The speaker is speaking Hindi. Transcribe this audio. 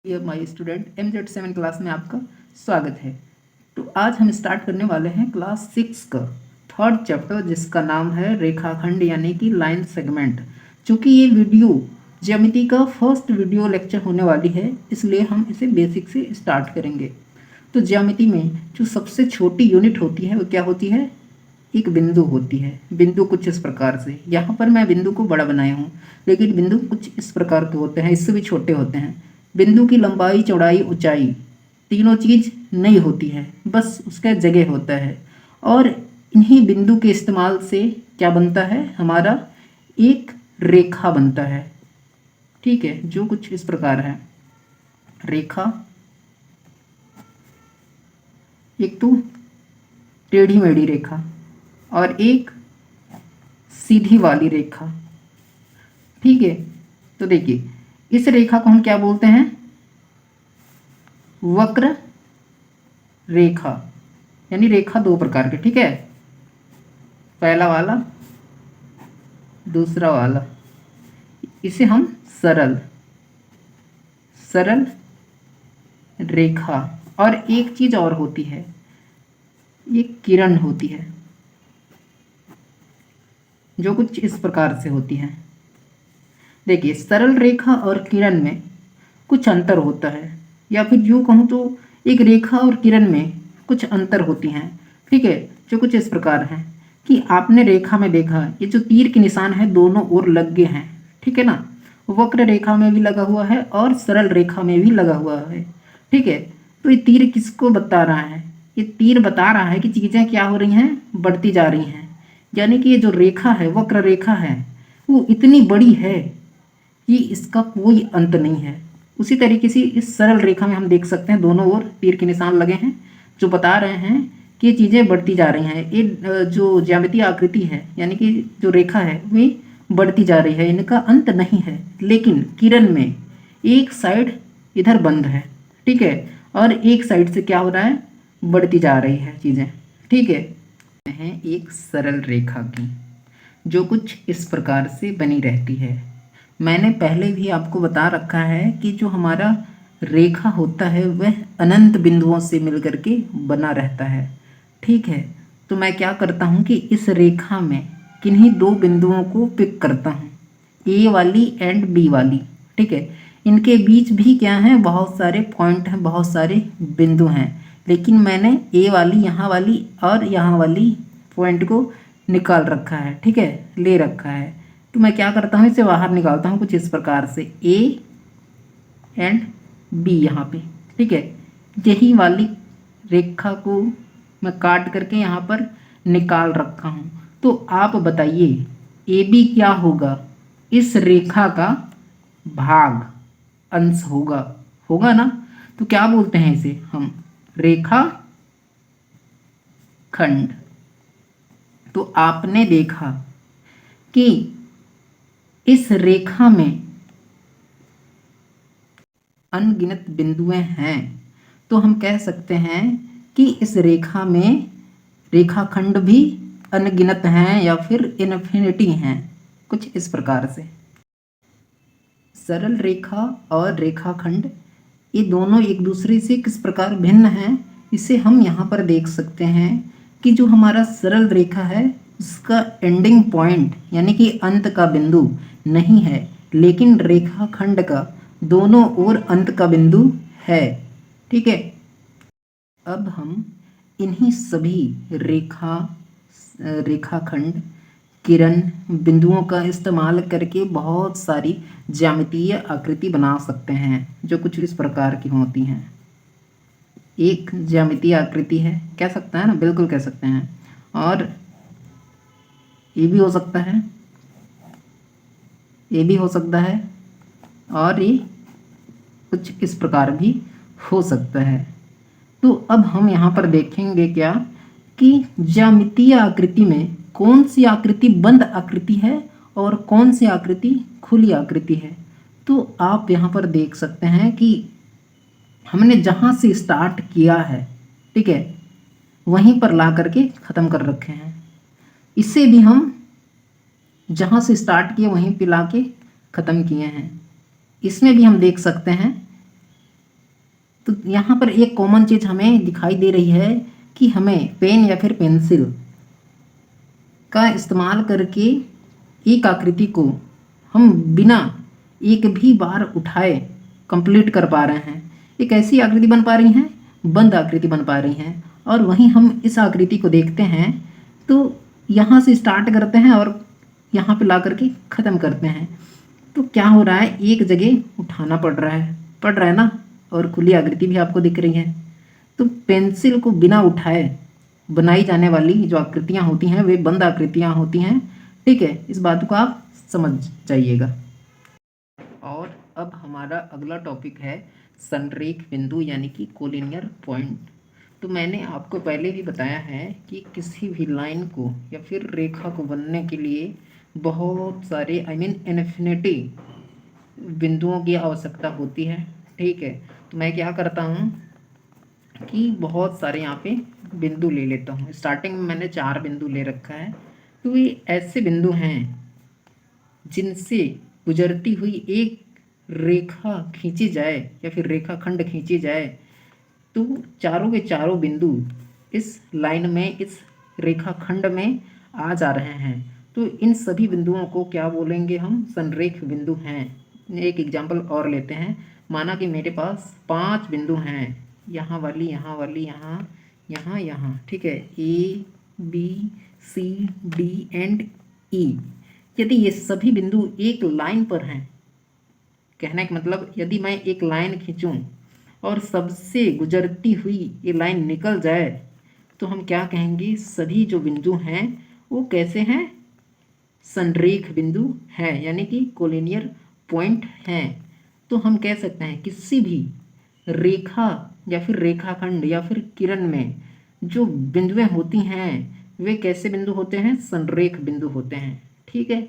Dear my student MZ7 class में आपका स्वागत है। तो आज हम स्टार्ट करने वाले हैं क्लास 6 का थर्ड चैप्टर, जिसका नाम है रेखाखंड यानी कि लाइन सेगमेंट। चूँकि ये वीडियो ज्यामिति का फर्स्ट वीडियो लेक्चर होने वाली है, इसलिए हम इसे बेसिक से स्टार्ट करेंगे। तो ज्यामिति में जो सबसे छोटी यूनिट होती है वो क्या होती है? एक बिंदु होती है। बिंदु कुछ इस प्रकार से, यहाँ पर मैं बिंदु को बड़ा बनाया हूँ, लेकिन बिंदु कुछ इस प्रकार के होते हैं, इससे भी छोटे होते हैं। बिंदु की लंबाई, चौड़ाई, ऊंचाई तीनों चीज़ नहीं होती है, बस उसका जगह होता है। और इन्हीं बिंदु के इस्तेमाल से क्या बनता है? हमारा एक रेखा बनता है। ठीक है, जो कुछ इस प्रकार है। रेखा एक तो टेढ़ी मेढ़ी रेखा और एक सीधी वाली रेखा। ठीक है, तो देखिए इस रेखा को हम क्या बोलते हैं? वक्र रेखा, यानी रेखा दो प्रकार के। ठीक है, पहला वाला, दूसरा वाला। इसे हम सरल रेखा, और एक चीज और होती है, एक किरण होती है, जो कुछ इस प्रकार से होती है। देखिए सरल रेखा और किरण में कुछ अंतर होता है, या फिर यूँ कहूँ तो एक रेखा और किरण में कुछ अंतर होती हैं। ठीक है, जो कुछ इस प्रकार हैं कि आपने रेखा में देखा, ये जो तीर के निशान है दोनों ओर लग गए हैं। ठीक है ना, वक्र रेखा में भी लगा हुआ है और सरल रेखा में भी लगा हुआ है। ठीक है, तो ये तीर किसको बता रहा है? ये तीर बता रहा है कि चीज़ें क्या हो रही हैं? बढ़ती जा रही हैं। यानी कि ये जो रेखा है, वक्र रेखा है, वो इतनी बड़ी है कि इसका कोई अंत नहीं है। उसी तरीके से इस सरल रेखा में हम देख सकते हैं दोनों ओर तीर के निशान लगे हैं, जो बता रहे हैं कि ये चीज़ें बढ़ती जा रही हैं। ये जो ज्यामितीय आकृति है, यानी कि जो रेखा है, वे बढ़ती जा रही है, इनका अंत नहीं है। लेकिन किरण में एक साइड इधर बंद है। ठीक है, और एक साइड से क्या हो रहा है? बढ़ती जा रही है चीज़ें। ठीक है एक सरल रेखा की, जो कुछ इस प्रकार से बनी रहती है। मैंने पहले भी आपको बता रखा है कि जो हमारा रेखा होता है वह अनंत बिंदुओं से मिलकर के बना रहता है। ठीक है, तो मैं क्या करता हूँ कि इस रेखा में किन्हीं दो बिंदुओं को पिक करता हूँ, ए वाली एंड बी वाली। ठीक है, इनके बीच भी क्या है? बहुत सारे पॉइंट हैं, बहुत सारे बिंदु हैं, लेकिन मैंने ए वाली, यहाँ वाली और यहाँ वाली पॉइंट को निकाल रखा है। ठीक है, ले रखा है। तो मैं क्या करता हूँ? इसे बाहर निकालता हूँ कुछ इस प्रकार से, ए एंड बी यहाँ पे। ठीक है, यही वाली रेखा को मैं काट करके यहाँ पर निकाल रखा हूँ। तो आप बताइए ए बी क्या होगा? इस रेखा का भाग, अंश होगा, होगा ना? तो क्या बोलते हैं इसे हम? रेखा खंड। तो आपने देखा कि इस रेखा में अनगिनत बिंदुएं हैं, तो हम कह सकते हैं कि इस रेखा में रेखाखंड भी अनगिनत हैं या फिर इन्फिनिटी हैं, कुछ इस प्रकार से। सरल रेखा और रेखाखंड ये दोनों एक दूसरे से किस प्रकार भिन्न हैं, इसे हम यहाँ पर देख सकते हैं कि जो हमारा सरल रेखा है उसका एंडिंग पॉइंट यानी कि अंत का बिंदु नहीं है, लेकिन रेखाखंड का दोनों ओर अंत का बिंदु है। ठीक है, अब हम इन्हीं सभी रेखाखंड, किरण, बिंदुओं का इस्तेमाल करके बहुत सारी ज्यामितीय आकृति बना सकते हैं, जो कुछ इस प्रकार की होती हैं। एक ज्यामितीय आकृति है, कह सकते हैं ना? बिल्कुल कह सकते हैं। और ये भी हो सकता है, ये भी हो सकता है, और ये कुछ इस प्रकार भी हो सकता है। तो अब हम यहाँ पर देखेंगे क्या कि ज्यामितीय आकृति में कौन सी आकृति बंद आकृति है और कौन सी आकृति खुली आकृति है। तो आप यहाँ पर देख सकते हैं कि हमने जहाँ से स्टार्ट किया है, ठीक है, वहीं पर ला करके ख़त्म कर रखे हैं। इससे भी हम जहाँ से स्टार्ट किए वहीं पे ला के ख़त्म किए हैं। इसमें भी हम देख सकते हैं तो यहाँ पर एक कॉमन चीज़ हमें दिखाई दे रही है कि हमें पेन या फिर पेंसिल का इस्तेमाल करके एक आकृति को हम बिना एक भी बार उठाए कंप्लीट कर पा रहे हैं। एक ऐसी आकृति बन पा रही हैं, बंद आकृति बन पा रही हैं। और वहीं हम इस आकृति को देखते हैं तो यहाँ से स्टार्ट करते हैं और यहाँ पे ला करके ख़त्म करते हैं। तो क्या हो रहा है, एक जगह उठाना पड़ रहा है ना, और खुली आकृति भी आपको दिख रही है। तो पेंसिल को बिना उठाए बनाई जाने वाली जो आकृतियाँ होती हैं वे बंद आकृतियाँ होती हैं। ठीक है, इस बात को आप समझ जाइएगा। और अब हमारा अगला टॉपिक है संरेख बिंदु यानी कि कोलिनियर पॉइंट। तो मैंने आपको पहले भी बताया है कि किसी भी लाइन को या फिर रेखा को बनने के लिए बहुत सारे इन्फिनिटी बिंदुओं की आवश्यकता होती है। ठीक है, तो मैं क्या करता हूँ कि बहुत सारे यहाँ पे बिंदु ले लेता हूँ। स्टार्टिंग में मैंने 4 बिंदु ले रखा है। तो ये ऐसे बिंदु हैं जिनसे गुजरती हुई एक रेखा खींची जाए या फिर रेखा खंड खींची जाए तो चारों के चारों बिंदु इस लाइन में, इस रेखा खंड में आ जा रहे हैं। तो इन सभी बिंदुओं को क्या बोलेंगे हम, संरेख बिंदु हैं। एक एग्जांपल और लेते हैं। माना कि मेरे पास 5 बिंदु हैं, यहाँ वाली, यहाँ वाली, यहाँ, यहाँ, यहाँ। ठीक है, A B C D and E. यदि ये सभी बिंदु एक लाइन पर हैं, कहने का मतलब यदि मैं एक लाइन खींचूं और सबसे गुजरती हुई ये लाइन निकल जाए तो हम क्या कहेंगे, सभी जो बिंदु हैं वो कैसे हैं, संरेख बिंदु हैं, यानी कि कोलिनियर पॉइंट हैं। तो हम कह सकते हैं किसी भी रेखा या फिर रेखाखंड या फिर किरण में जो बिंदुएं होती हैं वे कैसे बिंदु होते हैं, संरेख बिंदु होते हैं। ठीक है।